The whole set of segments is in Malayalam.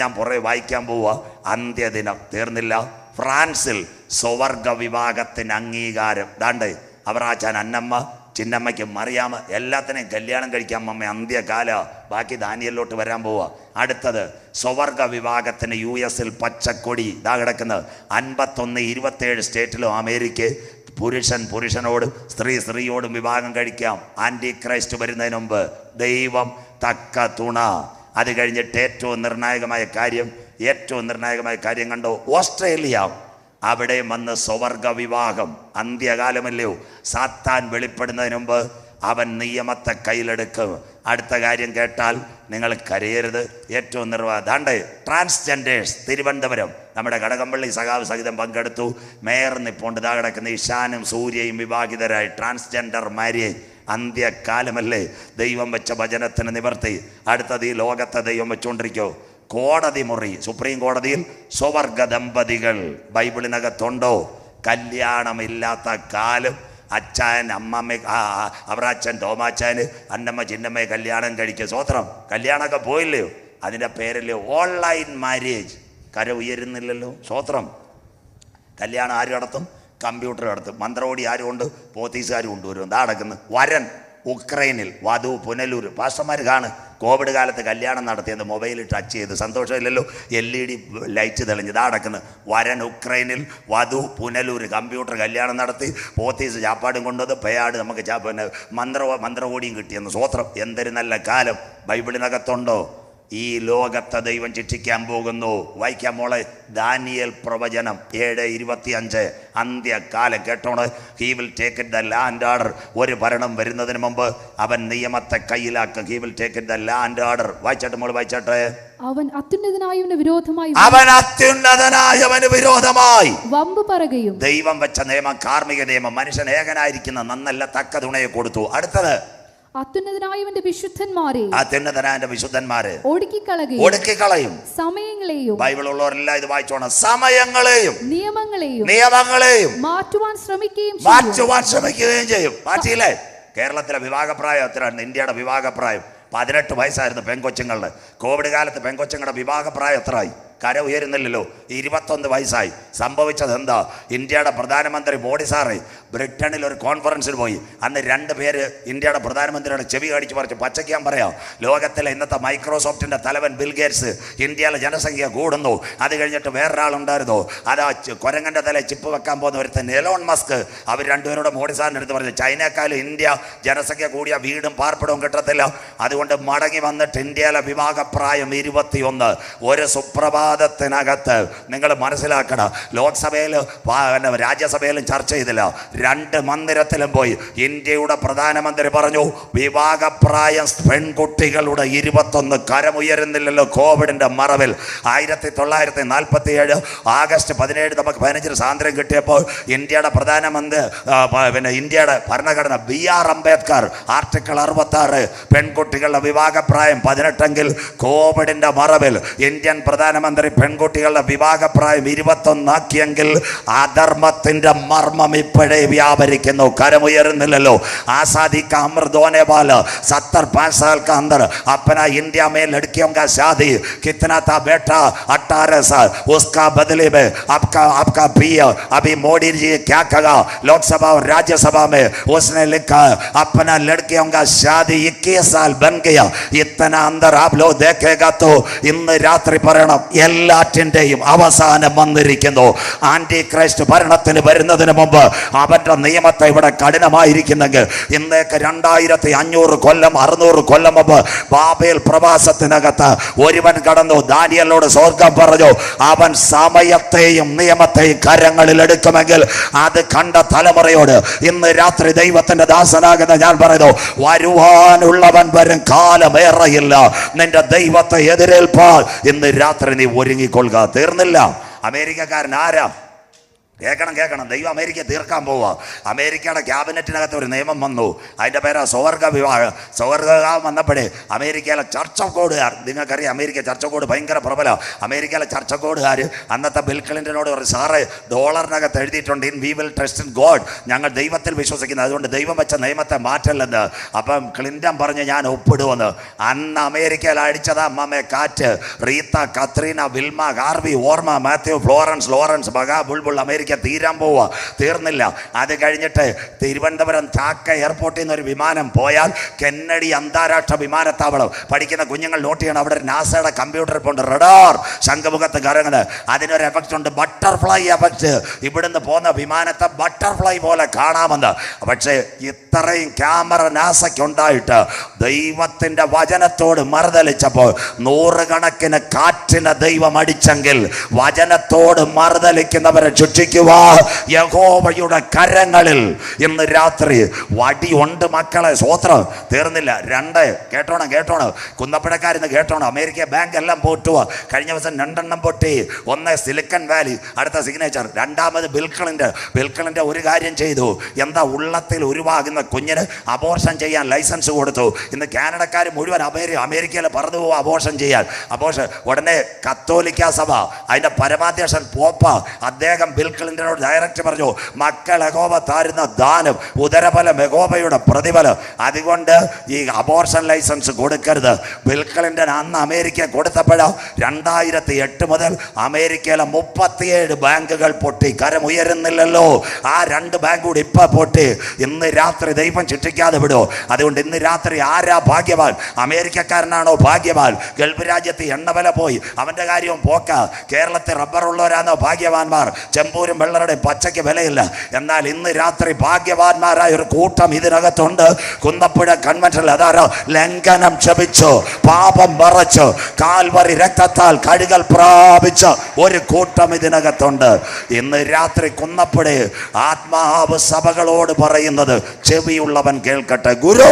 ഞാൻ പുറകെ വായിക്കാൻ പോവുക. അന്ത്യദിനം തീർന്നില്ല. ഫ്രാൻസിൽ സ്വവർഗ വിവാഹത്തിന് അംഗീകാരം. ദാണ്ട് അവറാച്ചാൻ, അന്നമ്മ, ചിന്നമ്മയ്ക്ക്, മറിയാമ എല്ലാത്തിനെയും കല്യാണം കഴിക്കാൻ അമ്മ. അന്ത്യകാല. ബാക്കി ദാനിയലിലോട്ട് വരാൻ പോവുക. അടുത്തത് സ്വവർഗ വിവാഹത്തിന് US പച്ചക്കൊടി ഇതാ കിടക്കുന്നത്. 51, 27 സ്റ്റേറ്റിലും അമേരിക്ക പുരുഷൻ പുരുഷനോടും സ്ത്രീ സ്ത്രീയോടും വിവാഹം കഴിക്കാം. ആൻറ്റി ക്രൈസ്റ്റ് വരുന്നതിന് മുമ്പ് ദൈവം തക്ക തുണ. അത് കഴിഞ്ഞിട്ട് ഏറ്റവും നിർണായകമായ കാര്യം കണ്ടോ? ഓസ്ട്രേലിയ. അവിടെ വന്ന് സ്വവർഗ വിവാഹം. അന്ത്യകാലമല്ലയോ? സാത്താൻ വെളിപ്പെടുന്നതിന് മുമ്പ് അവൻ നിയമത്തെ കയ്യിലെടുക്കും. അടുത്ത കാര്യം കേട്ടാൽ നിങ്ങൾ കരയരുത്. ഏറ്റവും ദാണ്ട് ട്രാൻസ്ജെൻഡേഴ്സ്. തിരുവനന്തപുരം നമ്മുടെ കടകംപള്ളി സഖാവ് സഹിതം പങ്കെടുത്തു. മേയർ നിപ്പോണ്ട് ഇതാ കിടക്കുന്ന ഇഷാനും സൂര്യയും വിവാഹിതരായി. Transgender marriage. അന്ത്യകാലമല്ലേ? ദൈവം വെച്ച വചനത്തിന് നിവർത്തി. അടുത്തത് ഈ ലോകത്തെ ദൈവം വെച്ചുകൊണ്ടിരിക്കോ? കോടതി മുറി. സുപ്രീം കോടതിയിൽ സ്വവർഗ ദമ്പതികൾ ബൈബിളിനകത്തുണ്ടോ? കല്യാണമില്ലാത്ത കാലം. അച്ഛൻ അമ്മമ്മ, അവറാച്ചൻ തോമാച്ചാന്, അന്നമ്മ ചിന്നമ്മയെ കല്യാണം കഴിക്കുക. സ്വോത്രം. കല്യാണമൊക്കെ പോയില്ലയോ? അതിൻ്റെ പേരല്ലേ ഓൺലൈൻ മാര്യേജ്. കര ഉയരുന്നില്ലല്ലോ. സ്വോത്രം. കല്യാണം ആര് നടത്തും? കമ്പ്യൂട്ടർ നടത്തും. മന്ത്രോടി ആരും ഉണ്ട്? പോത്തീസുകാരും കൊണ്ടുവരും. എന്താ നടക്കുന്നത്? വരൻ ഉക്രൈനിൽ, വധു പുനലൂർ. പാസ്റ്റർമാർ കാണ് കോവിഡ് കാലത്ത് കല്യാണം നടത്തിയത് മൊബൈലിൽ ടച്ച് ചെയ്ത്. സന്തോഷമില്ലല്ലോ? LED ലൈറ്റ് തെളിഞ്ഞ് ഇതാ നടക്കുന്നത്. വരൻ ഉക്രൈനിൽ, വധു പുനലൂർ. കമ്പ്യൂട്ടർ കല്യാണം നടത്തി. പോത്തീസ് ചാപ്പാടും കൊണ്ടുവന്ന് പേയാട് നമുക്ക് മന്ത്രകോടിയും കിട്ടിയെന്ന്. സ്വോത്രം. എന്തൊരു നല്ല കാലം. ബൈബിളിനകത്തുണ്ടോ? ഈ ലോകത്തെ ദൈവം ശിക്ഷിക്കാൻ പോകുന്നു. വായിക്കാം മോളെ. ദാനിയേൽ പ്രവചനം 7:25. അന്ത്യകാലം കേട്ടോണ്. He will take it the land order. ഒരു ഭരണം വരുന്നതിന് മുമ്പ് അവൻ നിയമത്തെ കയ്യിലാക്കും. He will take it the land order. വായിച്ചാട്ടെ മോള്, വായിച്ചാട്ടെ. അവൻ അത്യുന്നതനായവന് വിരോധമായി വമ്പ് പറയുകയും. ദൈവം വെച്ച നിയമം, കാർമിക നിയമം, മനുഷ്യൻ ഏകനായിരിക്കുന്ന നന്നല്ല തക്ക തുണയെ കൊടുത്തു. അടുത്തത് അത്യുന്നതനായവന്റെ വിശുദ്ധന്മാരെ ഒടുക്കിക്കളയും. സമയങ്ങളെയും, ബൈബിളുള്ളവരെല്ലാം ഇത് വായിച്ചോണം, സമയങ്ങളെയും നിയമങ്ങളെയും മാറ്റുവാൻ ശ്രമിക്കുകയും ചെയ്യും. മാറ്റിയില്ലേ? കേരളത്തിലെ വിവാഹപ്രായം എത്രയാണ്? ഇന്ത്യയുടെ വിവാഹപ്രായം 18 വയസ്സായിരുന്നു പെൺകൊച്ചുങ്ങളുടെ. കോവിഡ് കാലത്ത് പെൺകൊച്ചുങ്ങളുടെ വിവാഹപ്രായം എത്രയായി? കര ഉയരുന്നില്ലല്ലോ. 21 വയസ്സായി. സംഭവിച്ചത് എന്താ? ഇന്ത്യയുടെ പ്രധാനമന്ത്രി മോഡി സാറ് ബ്രിട്ടനിൽ ഒരു കോൺഫറൻസിൽ പോയി. അന്ന് 2 പേര് ഇന്ത്യയുടെ പ്രധാനമന്ത്രിയുടെ ചെവി കടിച്ചു പറിച്ചു. പച്ചയ്ക്കാൻ പറയാം, ലോകത്തിലെ ഇന്നത്തെ മൈക്രോസോഫ്റ്റിന്റെ തലവൻ ബിൽ ഗേറ്റ്സ്, ഇന്ത്യയിലെ ജനസംഖ്യ കൂടുന്നു. അത് കഴിഞ്ഞിട്ട് വേറൊരാളുണ്ടായിരുന്നു, അതാ കുരങ്ങന്റെ തല ചിപ്പ് വെക്കാൻ പോകുന്ന ഒരുത്തൻ എലോൺ മസ്ക്. അവർ 2 പേരോട് മോഡി സാറിന് എടുത്ത് പറഞ്ഞു, ചൈനക്കാലും ഇന്ത്യ ജനസംഖ്യ കൂടിയ വീടും പാർപ്പിടവും കിട്ടത്തില്ല. അതുകൊണ്ട് മടങ്ങി വന്നിട്ട് ഇന്ത്യയിലെ വിവാഹപ്രായം 21. ഒരു സുപ്രഭാതത്തിനകത്ത് നിങ്ങൾ മനസ്സിലാക്കണം, ലോക്സഭയിൽ രാജ്യസഭയിലും ചർച്ച ചെയ്തില്ല, 2 മന്ദിരത്തിലും പോയി ഇന്ത്യയുടെ പ്രധാനമന്ത്രി പറഞ്ഞു, വിവാഹപ്രായം പെൺകുട്ടികളുടെ 21. കരമുയരുന്നില്ലല്ലോ കോവിഡിന്റെ മറവിൽ. 1947 ആഗസ്റ്റ് 17 നമുക്ക് 15 സ്വാതന്ത്ര്യം കിട്ടിയപ്പോൾ ഇന്ത്യയുടെ പ്രധാനമന്ത്രി ഇന്ത്യയുടെ ഭരണഘടന BR അംബേദ്കർ ആർട്ടിക്കിൾ 66 പെൺകുട്ടികളുടെ വിവാഹപ്രായം 18എങ്കിൽ കോവിഡിന്റെ മറവിൽ ഇന്ത്യൻ പ്രധാനമന്ത്രി പെൺകുട്ടികളുടെ വിവാഹപ്രായം 21 ആക്കിയെങ്കിൽ അധർമ്മത്തിന്റെ മർമ്മം ഇപ്പോഴേ വ്യാപരിക്കുന്നു. കരമുയരുന്നില്ലല്ലോ. आजादी का अमृत होने वाला 70-5 साल का अंदर अपना इंडिया में लड़कियों का शादी कितना था बेटा? 18 साल. उसका बदले में आपका प्रिय अभी मोदी जी क्या कहा लोकसभा और राज्यसभा में? उसने लिखा अपना लड़कियों का शादी 21 साल बन गया. इतना अंदर आप लोग देखेगा तो ഇന്ന് രാത്രി പറയണം, എല്ലാറ്റിൻ്റെയും അവസാനം വന്നിരിക്കുന്നു. ആന്റി ക്രൈസ്റ്റ് ഭരണത്തിന് വരുന്നതിന് മുമ്പ് അവന്റെ നിയമത്തെ ഇവിടെ കഠിനമായിരിക്കുന്നെങ്കിൽ ഇന്നേക്ക് 2500 കൊല്ലം 600 കൊല്ലം മുമ്പ് ബാബേൽ പ്രവാസത്തിനകത്ത് ഒരുവൻ കടന്നു. ദാനിയേലിനോട് സ്വർഗ്ഗം പറഞ്ഞു, അവൻ സമയത്തെയും നിയമത്തെയും കരങ്ങളിൽ എടുക്കുമെങ്കിൽ അത് കണ്ട തലമുറയോട് ഇന്ന് രാത്രി ദൈവത്തിന്റെ ദാസനാകുന്ന ഞാൻ പറയുന്നു, വരുവാനുള്ളവൻ വരും, കാലമേറെയില്ല. നിന്റെ ദൈവത്തെ എതിരേൽപ്പാൻ ഇന്ന് രാത്രി നീ ഒരുങ്ങിക്കൊള്ളുക. തീർന്നില്ല. അമേരിക്കക്കാരൻ ആരാ? കേൾക്കണം. ദൈവം അമേരിക്ക തീർക്കാൻ പോവുക. അമേരിക്കയുടെ ക്യാബിനറ്റിനകത്ത് ഒരു നിയമം വന്നു. അതിൻ്റെ പേരാ സ്വവർഗ വിവാഹം. സ്വവർഗ വിവാഹം വന്നപ്പോഴേ അമേരിക്കയിലെ ചർച്ച് ഓഫ് കോഡുകാർ, നിങ്ങൾക്കറിയാം അമേരിക്ക ചർച്ച് ഓഫ് കോഡ് ഭയങ്കര പ്രബലം. അമേരിക്കയിലെ ചർച്ച് ഓഫ് കോഡുകാർ അന്നത്തെ ബിൽ ക്ലിൻ്റനോട് പറയും, സാറേ ഡോളറിനകത്ത് എഴുതിയിട്ടുണ്ട് in we will trust in God, ഞങ്ങൾ ദൈവത്തിൽ വിശ്വസിക്കുന്നത്, അതുകൊണ്ട് ദൈവം വെച്ച നിയമത്തെ മാറ്റല്ലെന്ന്. അപ്പം ക്ലിൻ്റൺ പറഞ്ഞ് ഞാൻ ഒപ്പിടുമെന്ന്. അന്ന് അമേരിക്കയിൽ അടിച്ചതാ അമ്മമ്മേ കാറ്റ്. Reetha, Katrina, Wilma, Harvey, Irma, Matthew, Florence, Lawrence, ബഗ, ബുൾബുൾ. അമേരിക്ക തീരാൻ പോവുക. തീർന്നില്ല. അത് കഴിഞ്ഞിട്ട് തിരുവനന്തപുരം ചാക്ക എയർപോർട്ടിൽ നിന്ന് ഒരു വിമാനം പോയാൽ കെന്നഡി അന്താരാഷ്ട്ര വിമാനത്താവളം പഠിക്കുന്ന കുഞ്ഞുങ്ങൾ നോട്ട് ചെയ്യണം. അവിടെ നാസയുടെ കമ്പ്യൂട്ടർ ഇപ്പോൾ ഉണ്ട്, റഡാർ ശംഖുമുഖത്ത് കറങ്ങുന്നത്. അതിനൊരു എഫക്റ്റ് ഉണ്ട്, ബട്ടർഫ്ലൈ എഫക്റ്റ്. ഇവിടുന്ന് പോകുന്ന വിമാനത്തെ ബട്ടർഫ്ലൈ പോലെ കാണാമെന്ന്. പക്ഷേ ഇത്രയും ക്യാമറ നാസയ്ക്കുണ്ടായിട്ട് ദൈവത്തിൻ്റെ വചനത്തോട് മറുതലിച്ചപ്പോൾ നൂറുകണക്കിന് കാറ്റിനെ ദൈവം അടിച്ചെങ്കിൽ വചനത്തോട് മറുതലിക്കുന്നവരെ ശിക്ഷിക്കുക യഹോവയുടെ കരങ്ങളിൽ ഇന്ന് രാത്രി വടി ഉണ്ട് മക്കളെ. സ്വോത്രം. തീർന്നില്ല. 2 കേട്ടോണം കുന്നപ്പുഴക്കാരിന്ന് കേട്ടോണം. അമേരിക്ക ബാങ്ക് എല്ലാം പൊട്ടുക. കഴിഞ്ഞ ദിവസം 2 പൊട്ടി. ഒന്ന് സിലിക്കൺ വാലി, അടുത്ത സിഗ്നേച്ചർ. രണ്ടാമത് ബിൽ ക്ലിൻ്റൻ ഒരു കാര്യം ചെയ്തു. എന്താ? ഉള്ളത്തിൽ ഉരുവാകുന്ന കുഞ്ഞിന് അബോർഷൻ ചെയ്യാൻ ലൈസൻസ് കൊടുത്തു. ഇന്ന് കാനഡക്കാർ മുഴുവൻ അമേരിക്കയിൽ പറന്നു പോകും അബോർഷൻ ചെയ്യാൻ. അബോർഷൻ ഉടനെ കത്തോലിക്ക സഭ അതിൻ്റെ പരമാധ്യക്ഷൻ പോപ്പ അദ്ദേഹം ബിൽ ക്ലിൻ്റനോട് ഡയറക്റ്റ് പറഞ്ഞു, മക്കൾ യഹോവ താരുന്ന ദാനം ഉദരഫലം യഹോവയുടെ പ്രതിഫലം, അതുകൊണ്ട് ഈ അബോർഷൻ ലൈസൻസ് കൊടുക്കരുത്. ബിൽ ക്ലിൻ്റൻ അന്ന് അമേരിക്ക കൊടുത്തപ്പോഴോ 2008 മുതൽ അമേരിക്കയിലെ 37 ബാങ്കുകൾ പൊട്ടി. കരം ഉയരുന്നില്ലല്ലോ. ആ 2 ബാങ്ക് കൂടി ഇപ്പം പൊട്ടി. ഇന്ന് രാത്രി ദൈവം ശിക്ഷിക്കാതെ വിടുമോ? അതുകൊണ്ട് ഇന്ന് രാത്രി ആരാ ഭാഗ്യവാൻ? അമേരിക്കക്കാരനാണോ ഭാഗ്യവാൻ? ഗൾഫ് രാജ്യത്ത് എണ്ണവില പോയി, അവൻ്റെ കാര്യവും പോക്ക. കേരളത്തിൽ റബ്ബറുള്ളവരാണോ ഭാഗ്യവാന്മാർ? ചെമ്പൂരും വെള്ളരുടെ പച്ചയ്ക്ക് വിലയില്ല. എന്നാൽ ഇന്ന് രാത്രി ഭാഗ്യവാന്മാരായ ഒരു കൂട്ടം ഇതിനകത്തുണ്ട്. കുന്നപ്പുഴ കൺവെൻഷനിൽ അതാരോ ലംഘനം ക്ഷമിച്ചു, പാപം മറച്ചു, കാൽവരി രക്തത്താൽ കഴുകൽ പ്രാപിച്ച ഒരു കൂട്ടം ഇതിനകത്തുണ്ട്. ഇന്ന് രാത്രി കുന്നപ്പുഴ ആത്മാവ് സഭകളോട് പറയുന്നത് ചെവിയുള്ളവൻ കേൾക്കട്ടെ. ഗുരു,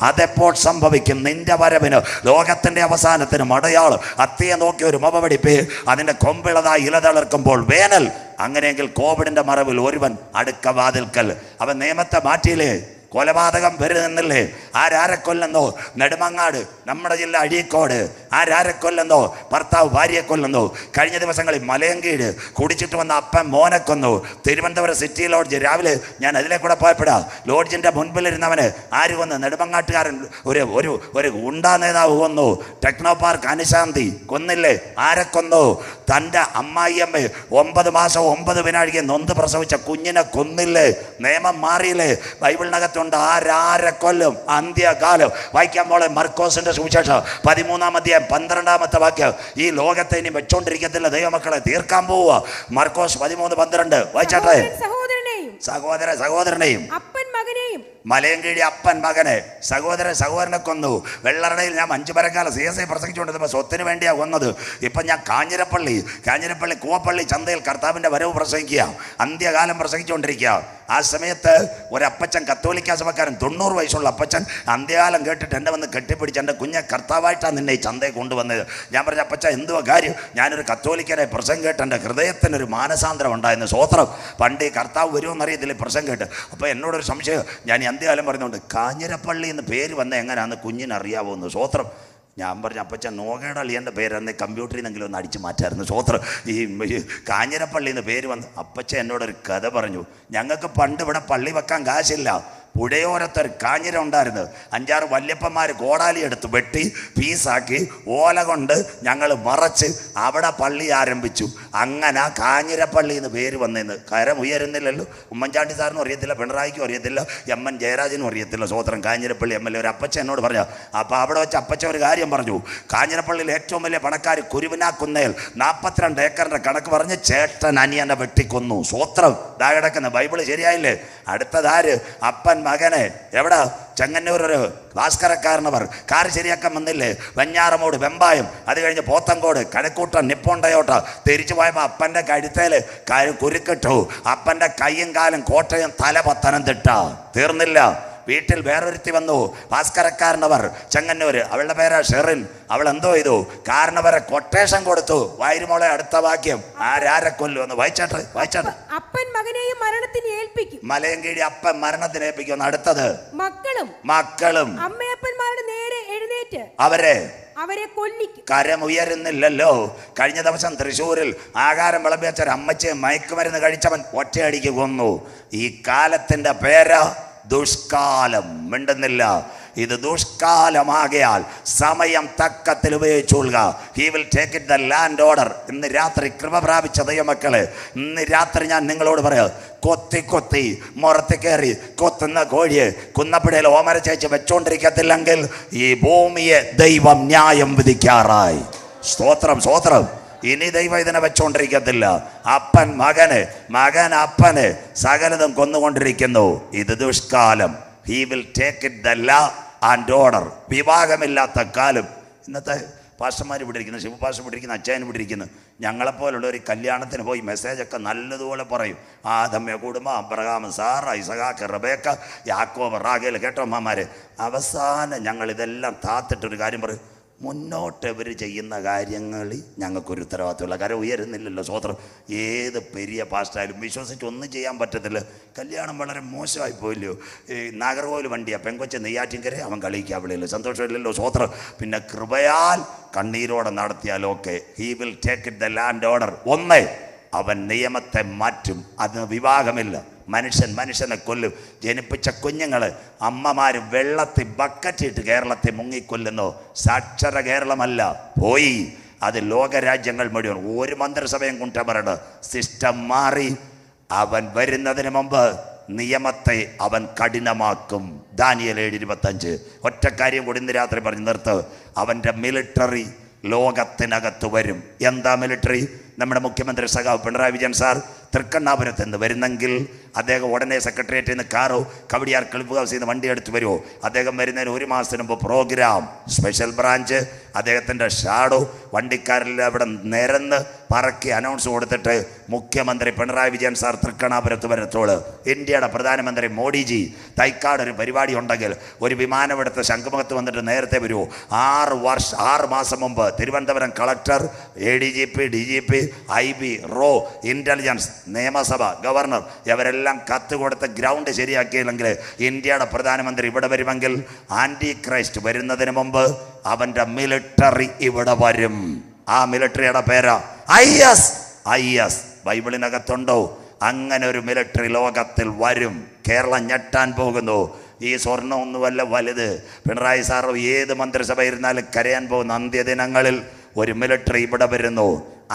അതെപ്പോൾ സംഭവിക്കും? നിന്റെ വരവിന്, ലോകത്തിന്റെ അവസാനത്തിന് അടയാളം. അത്തിയെ നോക്കി ഒരു മവടിപ്പേ അതിന്റെ കൊമ്പിളതായി ഇലതളർക്കുമ്പോൾ വേനൽ. അങ്ങനെയെങ്കിൽ കോവിഡിന്റെ മറവിൽ ഒരുവൻ അടുക്ക വാതിൽക്കൽ. അവൻ നിയമത്തെ മാറ്റിയില്ലേ? കൊലപാതകം വരുന്നില്ലേ? ആരാരെ കൊല്ലുന്നോ? നെടുമങ്ങാട്, നമ്മുടെ ജില്ല അഴീക്കോട്, ആരാരെ കൊല്ലുന്നോ? ഭർത്താവ് ഭാര്യയെ കൊല്ലുന്നു. കഴിഞ്ഞ ദിവസങ്ങളിൽ മലയങ്കീട് കുടിച്ചിട്ട് വന്ന അപ്പൻ മോനെ കൊന്നു. തിരുവനന്തപുരം സിറ്റി ലോഡ്ജ്, രാവിലെ ഞാൻ അതിലേക്കൂടെ പോയപ്പെടാ, ലോഡ്ജിൻ്റെ മുൻപിലിരുന്നവന് ആര് കൊന്നു? നെടുമങ്ങാട്ടുകാരൻ ഒരു ഗുണ്ടാ നേതാവ് കൊന്നു. ടെക്നോ പാർക്ക് അനുശാന്തി കൊന്നില്ലേ? ആരെ കൊന്നു? തൻ്റെ അമ്മായിയമ്മ 9 മാസം 9 വിനാഴിക നൊന്ത് പ്രസവിച്ച കുഞ്ഞിനെ കൊന്നില്ലേ? നിയമം മാറിയില്ലേ? ബൈബിളിനകത്തുണ്ട് ആരാരെ കൊല്ലും അന്ത്യകാലം. വായിക്കാൻ മോളെ മർക്കോസിന്റെ സുവിശേഷം 13-ാം അധ്യായം 12-ാമത്തെ വാക്യം. ഈ ലോകത്തെ ഇനി വെച്ചോണ്ടിരിക്കത്തില്ല, ദൈവമക്കളെ തീർക്കാൻ പോവുക. മർക്കോസ് 13:12 വായിച്ചാട്ടെ. സഹോദരനെയും മലയൻകീഴി അപ്പൻ മകനെ, സഹോദരനെ കൊന്നു. വെള്ളറടയിൽ ഞാൻ 5 പരക്കാലം CSI പ്രസംഗിച്ചുകൊണ്ടിരുന്നപ്പോൾ സ്വത്തിന് വേണ്ടിയാണ് കൊന്നത്. ഇപ്പം ഞാൻ കാഞ്ഞിരപ്പള്ളി കൂവപ്പള്ളി ചന്തയിൽ കർത്താവിൻ്റെ വരവ് പ്രസംഗിക്കുക, അന്ത്യകാലം പ്രസംഗിച്ചുകൊണ്ടിരിക്കുക. ആ സമയത്ത് ഒരപ്പച്ചൻ, കത്തോലിക്ക സഭക്കാരൻ, 90 വയസ്സുള്ള അപ്പച്ചൻ, അന്ത്യകാലം കേട്ടിട്ട് എന്നെ വന്ന് കെട്ടിപ്പിടിച്ച്, എൻ്റെ കുഞ്ഞെ കർത്താവായിട്ടാണ് നിന്നെ ഈ ചന്തയിൽ കൊണ്ടുവന്നത്. ഞാൻ പറഞ്ഞ, അപ്പച്ച എന്തുവാ കാര്യം? ഞാനൊരു കത്തോലിക്കനെ പ്രസംഗം കേട്ട് എൻ്റെ ഹൃദയത്തിനൊരു മാനസാന്തരം ഉണ്ടായിരുന്നു. സ്വോത്രം. പണ്ട് ഈ കർത്താവ് വരുമെന്നറിയത്തില്ല പ്രസംഗം കേട്ട്. അപ്പോൾ എന്നോടൊരു സംശയം, ഞാൻ ഈ അന്ത്യകാലം പറഞ്ഞുകൊണ്ട് കാഞ്ഞിരപ്പള്ളി എന്ന് പേര് വന്ന എങ്ങനെയാണെന്ന് കുഞ്ഞിനറിയാവോ എന്ന്. സ്വോത്രം. ഞാൻ പറഞ്ഞു, അപ്പച്ച നോകേട അളിയൻ്റെ പേര് അന്ന് കമ്പ്യൂട്ടറിൽ നിന്നെങ്കിലും ഒന്ന് അടിച്ചു മാറ്റായിരുന്നു. സ്വോത്രം. ഈ കാഞ്ഞിരപ്പള്ളി എന്ന് പേര് വന്ന് അപ്പച്ച എന്നോടൊരു കഥ പറഞ്ഞു. ഞങ്ങൾക്ക് പണ്ട് ഇവിടെ പള്ളി വെക്കാൻ കാശില്ല. പുഴയോരത്തൊരു കാഞ്ഞിര ഉണ്ടായിരുന്നു. 5-6 വല്യപ്പന്മാർ കോടാലി എടുത്ത് വെട്ടി പീസാക്കി ഓല കൊണ്ട് ഞങ്ങൾ മറച്ച് അവിടെ പള്ളി ആരംഭിച്ചു. അങ്ങനെ കാഞ്ഞിരപ്പള്ളി എന്ന് പേര് വന്നേന്ന്. കരം ഉയരുന്നില്ലല്ലോ. ഉമ്മൻചാണ്ടി സാറിനും അറിയത്തില്ല, പിണറായിക്കും അറിയത്തില്ല, MN ജയരാജനും അറിയത്തില്ല. സ്വോത്രം. കാഞ്ഞിരപ്പള്ളി MLA ഒരു അപ്പച്ച എന്നോട് പറഞ്ഞു. അപ്പോൾ അവിടെ വെച്ച് അപ്പച്ച ഒരു കാര്യം പറഞ്ഞു. കാഞ്ഞിരപ്പള്ളിയിൽ ഏറ്റവും വലിയ പണക്കാർ കുരുവിനാക്കുന്നേൽ 42 ഏക്കറിൻ്റെ കണക്ക് പറഞ്ഞ് ചേട്ടൻ അനിയനെ വെട്ടിക്കൊന്നു. സ്വോത്രം. ദാ കിടക്കുന്ന ബൈബിള് ശരിയായില്ലേ? അടുത്തതാര്? അപ്പൻ മകനെ. എവിടെ? ചെങ്ങന്നൂർ ഒരു ഭാസ്കരക്കാരനവർ കാർ ശരിയാക്കാൻ വന്നില്ലേ? വെഞ്ഞാറമൂട്, വെമ്പായം, അത് കഴിഞ്ഞ് പോത്തങ്കോട്, കഴക്കൂട്ടം, നിപ്പോൺ ടയോട്ട. തിരിച്ചു പോയപ്പോൾ അപ്പൻ്റെ കഴുത്തേൽ കുരുക്കിട്ടു. അപ്പൻ്റെ കൈയും കാലും കോട്ടയം, തല പത്തനംതിട്ട. തീർന്നില്ല. വീട്ടിൽ വേറൊരുത്തി വന്നു, ഭാസ്കരക്കാരനവർ, ചെങ്ങന്നൂര്. അവളുടെ പേരാ ഷെറിൻ. അവൾ എന്തോ ചെയ്തു? കാരണവരെ കൊട്ടേഷൻ കൊടുത്തു. വായിരുമോളെ അടുത്ത വാക്യം. ആരാരെ കൊല്ലുമെന്ന് വായിച്ചാട്ട്. അപ്പൻ മകനെയും മരണത്തിന് ഏൽപ്പിക്കും. മലയൻകീഴി അപ്പൻ മരണത്തിന് ഏൽപ്പിക്കുന്നു. അടുത്തത് മക്കളും അമ്മയപ്പന്മാരുടെ നേരെ എഴുന്നേറ്റ് അവരെ കൊല്ലിക്കും. കരം ഉയരുന്നില്ലല്ലോ. കഴിഞ്ഞ ദിവസം തൃശ്ശൂരിൽ ആഹാരം വിളമ്പിച്ച അമ്മച്ചയെ മയക്കുമരുന്ന് കഴിച്ചവൻ ഒറ്റയടിക്ക് കൊന്നു. ഈ കാലത്തിന്റെ പേര് ദുഷ്കാലം. മിണ്ടുന്നില്ല. ഇത് ദുഷ്കാലമാകയാൽ സമയം തക്കത്തിൽ ഉപയോഗിച്ചുകൊള്ളുക. He will take it the land order. ഇന്ന് രാത്രി കൃപ പ്രാപിച്ച ദൈവമക്കളെ, ഇന്ന് രാത്രി ഞാൻ നിങ്ങളോട് പറയാം, കൊത്തി മുറത്ത് കയറി കൊത്തുന്ന കോഴിയെ കുന്നപ്പുഴയിൽ ഓമര ചേച്ചി വെച്ചോണ്ടിരിക്കത്തില്ലെങ്കിൽ ഈ ഭൂമിയെ ദൈവം ന്യായം വിധിക്കാറായി. സ്തോത്രം. ഇനി ദൈവം ഇതിനെ വെച്ചോണ്ടിരിക്കത്തില്ല. അപ്പൻ മകൻ അപ്പന് സകലതും കൊന്നുകൊണ്ടിരിക്കുന്നു. ഇത് ദുഷ്കാലം. He will take it the law and order. വിവാഹമില്ലാത്ത കാലം. ഇന്നത്തെ പാസ്റ്റർമാർ ഇവിടെ ഇരിക്കുന്നു, ശിവപാസ്റ്റർ ഇവിടെ ഇരിക്കുന്നു, അച്ചായൻ ഇവിടെ ഇരിക്കുന്നു. ഞങ്ങളെപ്പോലുള്ള ഒരു കല്യാണത്തിന് പോയി മെസ്സേജൊക്കെ നല്ലതുപോലെ പറയും. ആദമ്യ കുടുംബം, അബ്രഹാം, സാറ, ഇസഹാക്ക്, റബേക്ക, യാക്കോബ്, റാഗേൽ. കേട്ടോ അമ്മമാരെ, അവസാനം ഞങ്ങൾ ഇതെല്ലാം താത്തിട്ടൊരു കാര്യം പറയും, മുന്നോട്ട് ഇവർ ചെയ്യുന്ന കാര്യങ്ങളിൽ ഞങ്ങൾക്കൊരു ഉത്തരവാദിത്തമുള്ള കാര്യം ഉയരുന്നില്ലല്ലോ. സ്വോത്രം. ഏത് പെരിയ പാസ്റ്റായാലും വിശ്വസിച്ച് ഒന്നും ചെയ്യാൻ പറ്റത്തില്ല. കല്യാണം വളരെ മോശമായി പോയില്ലയോ? ഈ നാഗർകോവിൽ വണ്ടിയാണ്, പെങ്കൊച്ച നെയ്യാറ്റിൻകര, അവൻ കളിക്കാൻ വിളിയല്ലോ, സന്തോഷമില്ലല്ലോ. സ്വോത്രം. പിന്നെ കൃപയാൽ കണ്ണീരോടെ നടത്തിയാലൊക്കെ he will take it the land order. അവൻ നിയമത്തെ മാറ്റും. അതിന് വിവാഹമില്ല. മനുഷ്യനെ കൊല്ലും. ജനിപ്പിച്ച കുഞ്ഞുങ്ങൾ അമ്മമാർ വെള്ളത്തിൽ ബക്കറ്റിട്ട് കേരളത്തെ മുങ്ങിക്കൊല്ലുന്നു. സാക്ഷര കേരളമല്ല പോയി. അത് ലോകരാജ്യങ്ങൾ മുഴുവൻ. ഒരു മന്ത്രിസഭയും കുറ്റം സിസ്റ്റം മാറി. അവൻ വരുന്നതിന് മുമ്പ് നിയമത്തെ അവൻ കഠിനമാക്കും. ദാനിയേൽ 7:25. ഒറ്റ കാര്യം കൂടി ഇന്ന് രാത്രി പറഞ്ഞ് നിർത്ത്. അവൻ്റെ മിലിറ്ററി ലോകത്തിനകത്ത് വരും. എന്താ മിലിറ്ററി? നമ്മുടെ മുഖ്യമന്ത്രി സഖാവ് പിണറായി വിജയൻ സാർ തൃക്കണ്ണാപുരത്ത് നിന്ന് വരുന്നെങ്കിൽ അദ്ദേഹം ഉടനെ സെക്രട്ടേറിയറ്റിൽ നിന്ന് കാറോ കവടിയാർ ക്ലിഫ് ഹൗസിൽ നിന്ന് വണ്ടി എടുത്ത് വരുമോ? അദ്ദേഹം വരുന്നതിന് ഒരു മാസത്തിന് മുമ്പ് പ്രോഗ്രാം, സ്പെഷ്യൽ ബ്രാഞ്ച്, അദ്ദേഹത്തിൻ്റെ ഷാഡോ വണ്ടിക്കാരിൽ അവിടെ നിരന്ന് പറക്കി അനൗൺസ് കൊടുത്തിട്ട് മുഖ്യമന്ത്രി പിണറായി വിജയൻ സാർ തൃക്കണ്ണാപുരത്ത് വരത്തോള്. ഇന്ത്യയുടെ പ്രധാനമന്ത്രി മോഡിജി തൈക്കാട് ഒരു പരിപാടി ഉണ്ടെങ്കിൽ ഒരു വിമാനമെടുത്ത് ശംഖുമുഖത്ത് വന്നിട്ട് നേരത്തെ വരുമോ? 6 മാസം മുമ്പ് Thiruvananthapuram collector, ADGP, DGP, IB, റോ, ഇൻ്റലിജൻസ്, നിയമസഭ, ഗവർണർ ഇവരെല്ലാം കത്ത് കൊടുത്ത് ഗ്രൗണ്ട് ശരിയാക്കിയില്ലെങ്കിൽ ഇന്ത്യയുടെ പ്രധാനമന്ത്രി ഇവിടെ വരുമെങ്കിൽ ആൻറ്റി ക്രൈസ്റ്റ് വരുന്നതിന് മുമ്പ് അവൻ്റെ മിലിറ്ററി ഇവിടെ വരും. ആ മിലിറ്ററിയുടെ പേരാ IS. ബൈബിളിനകത്തുണ്ടോ? അങ്ങനെ ഒരു മിലിറ്ററി ലോകത്തിൽ വരും. കേരളം ഞെട്ടാൻ പോകുന്നു. ഈ സ്വർണ്ണമൊന്നുമല്ല വലുത്. പിണറായി സാറ് ഏത് മന്ത്രിസഭ ഇരുന്നാലും കരയാൻ പോകുന്ന അന്ത്യദിനങ്ങളിൽ ഒരു മിലിറ്ററി ഇവിടെ വരുന്നു.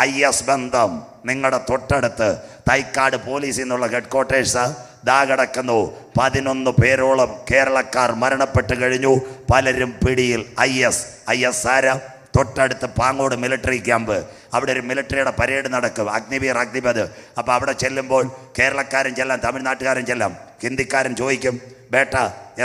IS ബന്ധം നിങ്ങളുടെ തൊട്ടടുത്ത് തൈക്കാട് പോലീസിൽ നിന്നുള്ള ഹെഡ്ക്വാർട്ടേഴ്സ് ദാ കിടക്കുന്നു. 11 പേരോളം കേരളക്കാർ മരണപ്പെട്ട് കഴിഞ്ഞു. പലരും പിടിയിൽ. IS ആരാ? തൊട്ടടുത്ത് പാങ്ങോട് മിലിറ്ററി ക്യാമ്പ്. അവിടെ ഒരു മിലിറ്ററിയുടെ പരേഡ് നടക്കും. അഗ്നിവീർ, അഗ്നിപഥ്. അപ്പോൾ അവിടെ ചെല്ലുമ്പോൾ കേരളക്കാരൻ ചെല്ലാം, തമിഴ്നാട്ടുകാരൻ ചെല്ലാം. ഹിന്ദിക്കാരൻ ചോദിക്കും, ബേട്ട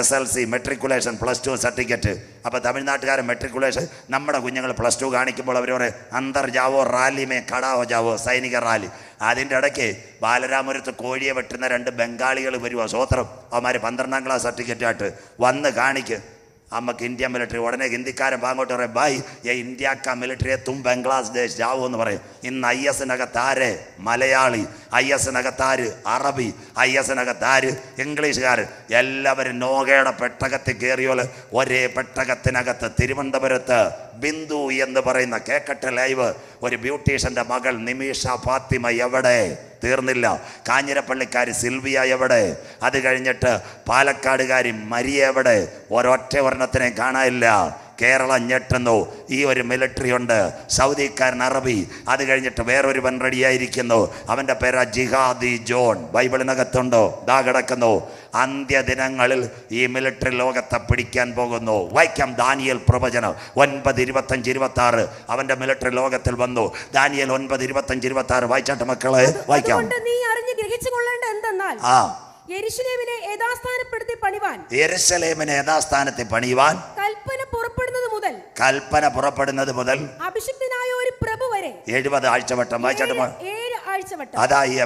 SLC മെട്രിക്കുലേഷൻ +2 സർട്ടിഫിക്കറ്റ്. അപ്പോൾ തമിഴ്നാട്ടുകാരൻ മെട്രിക്കുലേഷൻ. നമ്മുടെ കുഞ്ഞുങ്ങൾ +2 കാണിക്കുമ്പോൾ അവർ പറയും അന്തർ ജാവോ റാലി മേ കടാവോ ജാവോ, സൈനിക റാലി. അതിൻ്റെ ഇടയ്ക്ക് ബാലരാമപുരത്ത് കോഴിയെ വെട്ടുന്ന 2 ബംഗാളികൾ വരുമോ? സ്വോത്രം. അവന്മാർ 12ാം ക്ലാസ് സർട്ടിഫിക്കറ്റായിട്ട് വന്ന് കാണിക്ക്. അമ്മക്ക് ഇന്ത്യ മിലിറ്ററി. ഉടനെ ഹിന്ദിക്കാരൻ പാങ്ങോട്ട് പറയും, ബായ് ഇന്ത്യ കാ മിലിറ്ററിയെ തും ബംഗ്ലാദേശ് ജാവോ എന്ന് പറയും. ഇന്ന് IS-നകത്താര് മലയാളി, IS-നകത്താര് അറബി, IS-നകത്താര് ഇംഗ്ലീഷുകാർ. എല്ലാവരും നോഗയുടെ പെട്ടകത്തിൽ കയറിയോല് ഒരേ പെട്ടകത്തിനകത്ത്. തിരുവനന്തപുരത്ത് ബിന്ദു എന്ന് പറയുന്ന, കേക്കട്ടെ ലൈവ്, ഒരു ബ്യൂട്ടീഷ്യൻ്റെ മകൾ നിമിഷ ഫാത്തിമ എവിടെ? തീർന്നില്ല. കാഞ്ഞിരപ്പള്ളിക്കാരി സിൽവിയ എവിടെ? അത് കഴിഞ്ഞിട്ട് പാലക്കാടുകാരി മരിയ എവിടെ? ഒരൊറ്റ കാണാനില്ല. കേരളം ഞെട്ടുന്നു. ഈ ഒരു മിലിറ്ററി ഉണ്ട്. സൗദിക്കാരൻ അറബി. അത് കഴിഞ്ഞിട്ട് വേറൊരുവൻ റെഡിയായിരിക്കുന്നു. അവൻ്റെ പേരാ ജിഹാദി ജോൺ. ബൈബിളിനകത്തുണ്ടോ? ദാ കിടക്കുന്നു. അന്ത്യദിനങ്ങളിൽ ഈ മിലിറ്ററി ലോകത്തെ പിടിക്കാൻ പോകുന്നു. വായിക്കാം ദാനിയേൽ പ്രവചനം 9:25-26. അവൻ്റെ മിലിറ്ററി ലോകത്തിൽ വന്നു. ദാനിയേൽ 9:25-26 വായിച്ചാട്ട് മക്കളെ, വായിക്കാം. നീ അറിഞ്ഞ് ഗ്രഹിച്ചുകൊള്ളേണ്ട എന്തെന്നാൽ യെരൂശലേമിനെ യഥാസ്ഥാനത്ത് പണിയുവാൻ കൽപ്പന പുറപ്പെടുന്നത് മുതൽ അഭിഷിക്തനായ ഒരു പ്രഭു വരെ 70 ആഴ്ചവട്ടം വായിച്ചാട്ട് ആഴ്ചവട്ടം. അതായി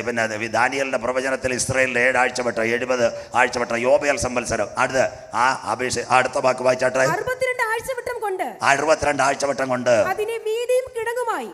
പിന്നെ ദാനിയേലിന്റെ പ്രവചനത്തിൽ ഇസ്രായേലിന്റെ 7 ആഴ്ചവട്ടം, 70 ആഴ്ചവട്ടം, യോബേൽ സംവത്സരം. അടുത്ത വാക്ക് വായിച്ചാട്ടെ. 62 ആഴ്ചവട്ടം കൊണ്ട് 62 ആഴ്ചവട്ടം കൊണ്ട് അതിനെ വീതിയും കിടങ്ങുമായി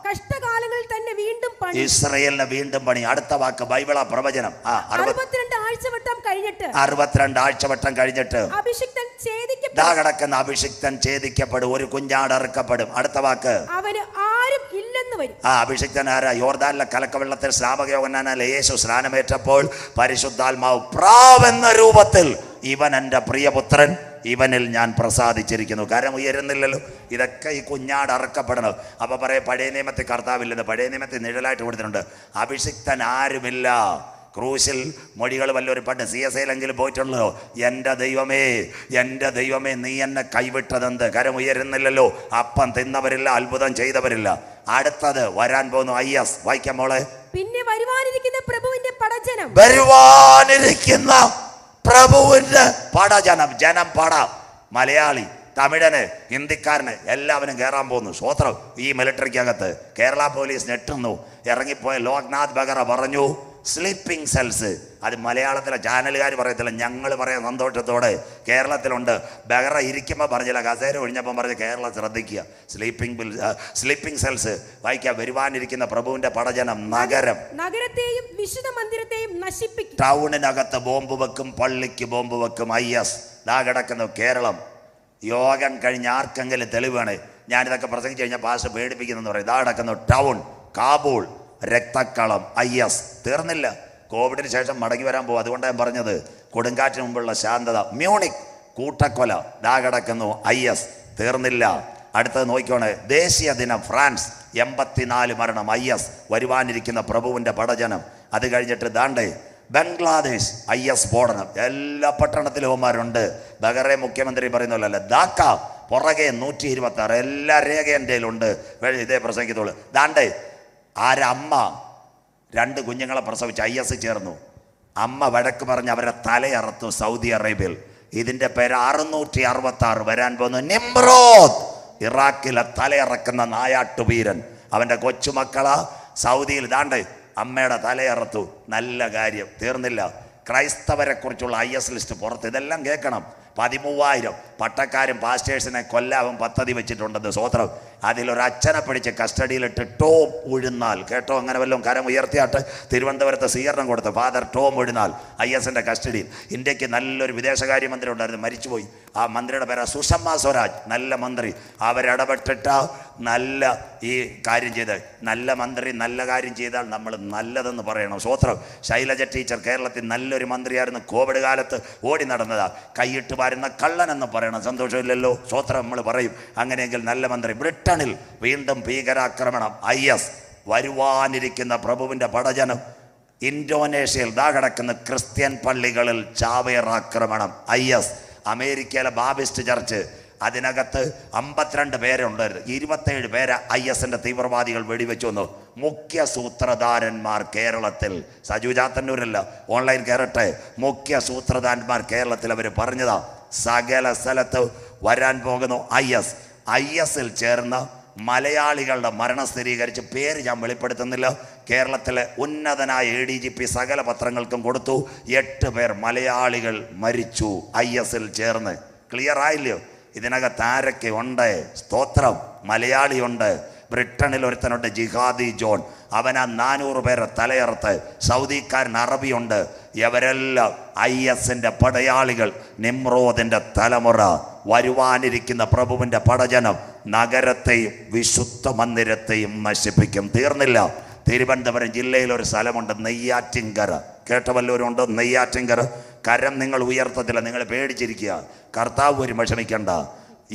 കഷ്ടകാലങ്ങളിൽ തന്നെ വീണ്ടും പണി. ഇസ്രായേലിനെ വീണ്ടും പണി. അടുത്ത വാക്ക് ബൈബിള പ്രവചനം. 62 ആഴ്ചവട്ടം കഴിഞ്ഞിട്ട് 62 ആഴ്ചവട്ടം കഴിഞ്ഞിട്ട് അഭിഷിക്തൻ ഛേദിക്കപ്പെടും. കിടക്കുന്ന അഭിഷിക്തൻ ഛേദിക്കപ്പെടും, ഒരു കുഞ്ഞാട് അറുക്കപ്പെടും. അടുത്ത വാക്ക് അവന് ആരും ഇല്ലെന്ന് വരും. അഭിഷിക്തൻ ആരാ? യോർദാനിലെ കലക്കവെള്ളത്തിൽ സ്നാപക യോഹന്നാനിൽ യേശു സ്നാനമേറ്റപ്പോൾ പരിശുദ്ധാത്മാവ് പ്രാവെന്ന രൂപത്തിൽ ഇവൻ എൻ്റെ പ്രിയപുത്രൻ, ഇവനിൽ ഞാൻ പ്രസാദിച്ചിരിക്കുന്നു. കരം ഉയരുന്നില്ലല്ലോ. ഇതൊക്കെ ഈ കുഞ്ഞാട് അറക്കപ്പെടണം. അപ്പൊ പറയും പഴയ നിയമത്തിൽ കർത്താവില്ലെന്ന്. പഴയ നിയമത്തിൽ നിഴലായിട്ട് കൊടുത്തിട്ടുണ്ട്. അഭിഷിക്തൻ ആരുമില്ല. ക്രൂശിൽ മൊഴികൾ വല്ലൊരു പണ്ട് CSIയിലെങ്കിലും പോയിട്ടുള്ളോ? എൻ്റെ ദൈവമേ നീ എന്നെ കൈവിട്ടതെന്ത്? കരം ഉയരുന്നില്ലല്ലോ. അപ്പം തിന്നവരില്ല, അത്ഭുതം ചെയ്തവരില്ല. അടുത്തത് വരാൻ പോകുന്നു. IS വായിക്കാം മോളെ. പിന്നെ വരുവാനിരിക്കുന്ന പ്രഭുവിന്റെ പടജനം, വരുവാനിരിക്കുന്ന പ്രഭുവിന്റെ പടജനം. ജനം പട. മലയാളി, തമിഴന്, ഹിന്ദിക്കാരന് എല്ലാവരും കയറാൻ പോകുന്നു. സ്വോത്രം. ഈ മിലിറ്ററിക്കകത്ത് കേരള പോലീസ് ഞെട്ടുന്നു. ഇറങ്ങിപ്പോയ ലോക്നാഥ് ബെഹ്റ പറഞ്ഞു സ്ലീപ്പിംഗ് സെൽസ്. അത് മലയാളത്തിലെ ചാനലുകാർ പറയത്തില്ല, ഞങ്ങൾ പറയാൻ സന്തോഷത്തോടെ. കേരളത്തിലുണ്ട്. ബെഹ്റ ഇരിക്കുമ്പോൾ പറഞ്ഞില്ല, കസേര ഒഴിഞ്ഞപ്പം പറഞ്ഞ് കേരളം ശ്രദ്ധിക്കുക. സ്ലീപ്പിംഗ് സെൽസ് വായിക്കുക. വരുവാനിരിക്കുന്ന പ്രഭുവിന്റെ പടജനം നഗരത്തെയും വിശുദ്ധ മന്ദിരത്തെയും നശിപ്പിക്കും. ടൗണിനകത്ത് ബോംബ് വെക്കും, പള്ളിക്ക് ബോംബ് വെക്കും. IS ദാ കിടക്കുന്നു. കേരളം യോഗം കഴിഞ്ഞ ആർക്കെങ്കിലും തെളിവാണ്. ഞാനിതൊക്കെ പ്രസംഗിച്ച് കഴിഞ്ഞാൽ ഭാഷ പേടിപ്പിക്കുന്നെന്ന് പറയും. ഇതാ കിടക്കുന്നു ടൗൺ. കാബൂൾ രക്തക്കളം. IS തീർന്നില്ല. കോവിഡിന് ശേഷം മടങ്ങി വരാൻ പോകും. അതുകൊണ്ടാണ് ഞാൻ പറഞ്ഞത് കൊടുങ്കാറ്റിന് മുമ്പുള്ള ശാന്തത. മ്യൂണിക് കൂട്ടക്കൊല. ദാ കിടക്കുന്നു. IS തീർന്നില്ല. അടുത്തത് നോക്കിക്കോണേ. ദേശീയ ദിനം ഫ്രാൻസ്. 84 മരണം. IS വരുവാനിരിക്കുന്ന പ്രഭുവിന്റെ പടജനം. അത് കഴിഞ്ഞിട്ട് ദാണ്ടേ ബംഗ്ലാദേശ് IS സ്ഫോടനം. എല്ലാ പട്ടണത്തിലും അവന്മാരുണ്ട്. ബഹ്റെ മുഖ്യമന്ത്രി പറയുന്നല്ലോ. ധാക്ക പുറകെ 126. എല്ലാ രേഖ എൻ്റെ കയ്യിലുണ്ട്. ഇതേ പ്രസംഗിക്കത്തുള്ളൂ. ദാണ്ടേ ആരമ്മ 2 കുഞ്ഞുങ്ങളെ പ്രസവിച്ച് IS ചേർന്നു. അമ്മ വഴക്ക് പറഞ്ഞ് അവരെ തലയറുത്തു സൗദി അറേബ്യയിൽ. ഇതിൻ്റെ പേര് 666 വരാൻ പോകുന്നു. നിമ്രോദ്. ഇറാഖിലെ തലയിറക്കുന്ന നായാട്ടുവീരൻ. അവൻ്റെ കൊച്ചുമക്കളാ സൗദിയിൽ. ദാണ്ട് അമ്മയുടെ തലയറുത്തു. നല്ല കാര്യം. തീർന്നില്ല. ക്രൈസ്തവരെ കുറിച്ചുള്ള IS ലിസ്റ്റ് പുറത്ത്. ഇതെല്ലാം കേൾക്കണം. 13,000 പട്ടക്കാരും പാസ്റ്റേഴ്സിനെ കൊല്ലാവും പദ്ധതി വെച്ചിട്ടുണ്ടെന്ന്. സ്വോത്രം. അതിലൊരച്ഛനെ പിടിച്ച് കസ്റ്റഡിയിലിട്ട് ടോം ഉഴുന്നാൽ. കേട്ടോ? അങ്ങനെ വല്ലതും കരം ഉയർത്തിയാട്ട് തിരുവനന്തപുരത്ത് സ്വീകരണം കൊടുത്ത് ഫാദർ ടോം ഉഴുന്നാൽ ISന്റെ കസ്റ്റഡിയിൽ. ഇന്ത്യക്ക് നല്ലൊരു വിദേശകാര്യമന്ത്രി ഉണ്ടായിരുന്നു, മരിച്ചുപോയി. ആ മന്ത്രിയുടെ പേര് സുഷമ സ്വരാജ്. നല്ല മന്ത്രി. അവരിടപെട്ടിട്ട നല്ല ഈ കാര്യം ചെയ്ത്. നല്ല മന്ത്രി നല്ല കാര്യം ചെയ്താൽ നമ്മൾ നല്ലതെന്ന് പറയണം. സ്വോത്രം. ശൈലജ ടീച്ചർ കേരളത്തിൽ നല്ലൊരു മന്ത്രിയായിരുന്നു. കോവിഡ് കാലത്ത് ഓടി നടന്നതാ. കൈയിട്ട് വാരുന്ന കള്ളനെന്ന് പറയണം. സന്തോഷമില്ലല്ലോ. സ്വോത്രം നമ്മൾ പറയും. അങ്ങനെയെങ്കിൽ നല്ല മന്ത്രി. ബ്രിട്ടനിൽ വീണ്ടും ഭീകരാക്രമണം. IS വരുവാനിരിക്കുന്ന പ്രഭുവിന്റെ പടജനം. ഇന്തോനേഷ്യയിൽ ദാ കിടക്കുന്ന ക്രിസ്ത്യൻ പള്ളികളിൽ ചാവേറാക്രമണം. IS അമേരിക്കയിലെ ബാബിസ്റ്റ് ചർച്ച്. അതിനകത്ത് 52 പേരുണ്ടായിരുന്നു. 27 പേരെ ISന്റെ തീവ്രവാദികൾ വെടിവെച്ചു വന്നു. മുഖ്യ സൂത്രധാരന്മാർ കേരളത്തിൽ. സജു ചാത്തന്നൂരല്ല, ഓൺലൈൻ കയറട്ടെ. മുഖ്യ സൂത്രധാരന്മാർ കേരളത്തിൽ. അവർ പറഞ്ഞതാ സകല സ്ഥലത്ത് വരാൻ പോകുന്നു. ISൽ ചേർന്ന മലയാളികളുടെ മരണം സ്ഥിരീകരിച്ച് പേര് ഞാൻ വെളിപ്പെടുത്തുന്നില്ല. കേരളത്തിലെ ഉന്നതനായ ADGP സകല പത്രങ്ങൾക്കും കൊടുത്തു. 8 പേർ മലയാളികൾ മരിച്ചു ISൽ ചേർന്ന്. ക്ലിയർ ആയില്ലയോ? ഇതിനകത്ത് ആരൊക്കെ ഉണ്ട്? സ്തോത്രം. മലയാളിയുണ്ട്. ബ്രിട്ടനിൽ ഒരുത്തനുണ്ട് ജിഹാദി ജോൺ. അവനാ 400 പേരെ തലയറുത്ത്. സൗദിക്കാരൻ അറബിയുണ്ട്. ഇവരെല്ലാം ISന്റെ പടയാളികൾ. നിമ്രോദിന്റെ തലമുറ. വരുവാനിരിക്കുന്ന പ്രഭുവിന്റെ പടജനം നഗരത്തെയും വിശുദ്ധ മന്ദിരത്തെയും നശിപ്പിക്കും. തീർന്നില്ല. തിരുവനന്തപുരം ജില്ലയിൽ ഒരു സ്ഥലമുണ്ട്, നെയ്യാറ്റിൻകര. കേട്ട വല്ലവരും ഉണ്ടോ? നെയ്യാറ്റിൻകര. കരം നിങ്ങൾ ഉയർത്തത്തില്ല, നിങ്ങൾ പേടിച്ചിരിക്കുക. കർത്താവ് ഒരു വിഷമിക്കണ്ട.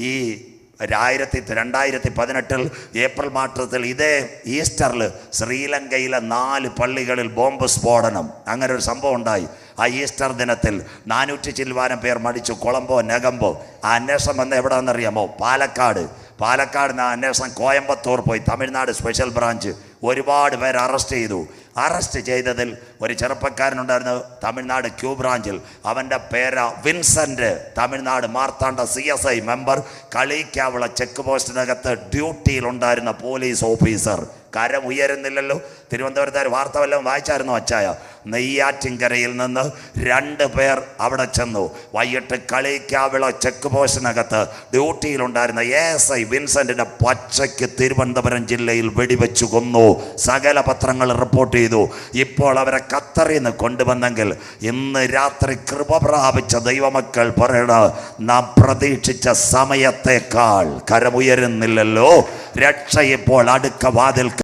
ഈ 2018 ഏപ്രിൽ മാസത്തിൽ ഇതേ ഈസ്റ്ററിൽ ശ്രീലങ്കയിലെ 4 പള്ളികളിൽ ബോംബ് സ്ഫോടനം. അങ്ങനെ ഒരു സംഭവം ഉണ്ടായി. ആ ഈസ്റ്റർ ദിനത്തിൽ 400 ചില്ലുവാനം പേർ മരിച്ചു. കൊളംബോ, നെഗംബോ. ആ അന്വേഷണം വന്ന് എവിടെയാണെന്നറിയാമോ? പാലക്കാട് നിന്ന് അന്വേഷണം കോയമ്പത്തൂർ പോയി. തമിഴ്നാട് സ്പെഷ്യൽ ബ്രാഞ്ച് ഒരുപാട് പേര് അറസ്റ്റ് ചെയ്തു. അറസ്റ്റ് ചെയ്തതിൽ ഒരു ചെറുപ്പക്കാരനുണ്ടായിരുന്നു തമിഴ്നാട് ക്യൂ ബ്രാഞ്ചിൽ. അവൻ്റെ പേര് Vincent. Tamil Nadu Marthanda CSI member. കളിക്കാവുള്ള ചെക്ക് പോസ്റ്റിനകത്ത് ഡ്യൂട്ടിയിലുണ്ടായിരുന്ന പോലീസ് ഓഫീസർ. കരം ഉയരുന്നില്ലല്ലോ. തിരുവനന്തപുരത്തെ വാർത്ത വല്ലതും വായിച്ചായിരുന്നു അച്ചായ? നെയ്യാറ്റിൻകരയിൽ നിന്ന് 2 പേർ അവിടെ ചെന്നു. വൈകിട്ട് കളിക്കാവിള ചെക്ക് പോസ്റ്റിനകത്ത് ഡ്യൂട്ടിയിലുണ്ടായിരുന്ന ASI വിൻസെന്റിന്റെ പച്ചയ്ക്ക് തിരുവനന്തപുരം ജില്ലയിൽ വെടിവെച്ചു കൊന്നു. സകല പത്രങ്ങൾ റിപ്പോർട്ട് ചെയ്തു. ഇപ്പോൾ അവരെ ഖത്തറിൽ നിന്ന് കൊണ്ടുവന്നെങ്കിൽ ഇന്ന് രാത്രി കൃപ പ്രാപിച്ച ദൈവമക്കൾ പറയണ, നാം പ്രതീക്ഷിച്ച സമയത്തേക്കാൾ കരമുയരുന്നില്ലല്ലോ. രക്ഷ ഇപ്പോൾ അടുക്ക വാതിൽ